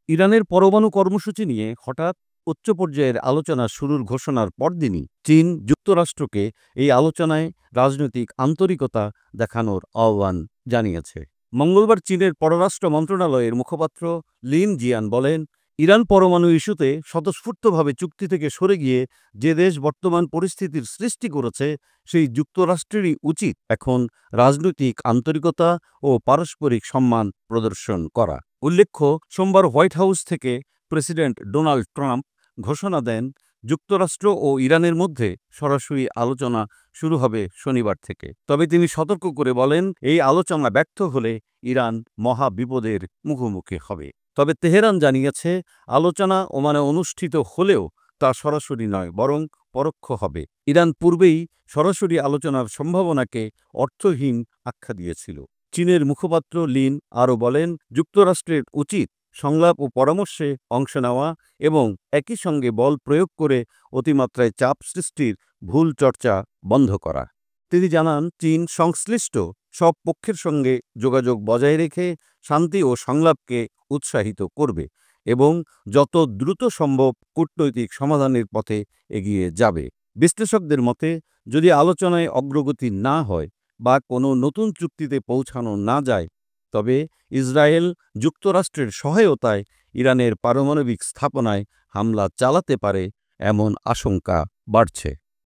ইরানের পরমাণু কর্মসূচি নিয়ে হঠাৎ উচ্চ পর্যায়ের আলোচনা শুরুর ঘোষণার পরদিনই চীন যুক্তরাষ্ট্রকে এই আলোচনায় রাজনৈতিক আন্তরিকতা দেখানোর আহ্বান জানিয়েছে। মঙ্গলবার চীনের পররাষ্ট্র মন্ত্রণালয়ের মুখপাত্র লিন জিয়ান বলেন, ইরান পরমাণু ইস্যুতে স্বতঃস্ফূর্তভাবে চুক্তি থেকে সরে গিয়ে যে দেশ বর্তমান পরিস্থিতির সৃষ্টি করেছে সেই যুক্তরাষ্ট্রেরই উচিত এখন রাজনৈতিক আন্তরিকতা ও পারস্পরিক সম্মান প্রদর্শন করা। উল্লেখ্য, সোমবার হোয়াইট হাউস থেকে প্রেসিডেন্ট ডোনাল্ড ট্রাম্প ঘোষণা দেন যুক্তরাষ্ট্র ও ইরানের মধ্যে সরাসরি আলোচনা শুরু হবে শনিবার থেকে। তবে তিনি সতর্ক করে বলেন, এই আলোচনা ব্যর্থ হলে ইরান মহা বিপদের মুখোমুখি হবে। তবে তেহরান জানিয়েছে, আলোচনা ওমানে অনুষ্ঠিত হলেও তা সরাসরি নয়, বরং পরোক্ষ হবে। ইরান পূর্বেই সরাসরি আলোচনার সম্ভাবনাকে অর্থহীন আখ্যা দিয়েছিল। চীনের মুখপাত্র লিন আরও বলেন, যুক্তরাষ্ট্রের উচিত সংলাপ ও পরামর্শে অংশ নেওয়া এবং একই সঙ্গে বল প্রয়োগ করে অতিমাত্রায় চাপ সৃষ্টির ভুল চর্চা বন্ধ করা। তিনি জানান, চীন সংশ্লিষ্ট সব পক্ষের সঙ্গে যোগাযোগ বজায় রেখে শান্তি ও সংলাপকে উৎসাহিত করবে এবং যত দ্রুত সম্ভব কূটনৈতিক সমাধানের পথে এগিয়ে যাবে। বিশ্লেষকদের মতে, যদি আলোচনায় অগ্রগতি না হয় বা কোনো নতুন চুক্তিতে পৌঁছানো না যায়, তবে ইসরায়েল যুক্তরাষ্ট্রের সহায়তায় ইরানের পারমাণবিক স্থাপনায় হামলা চালাতে পারে এমন আশঙ্কা বাড়ছে।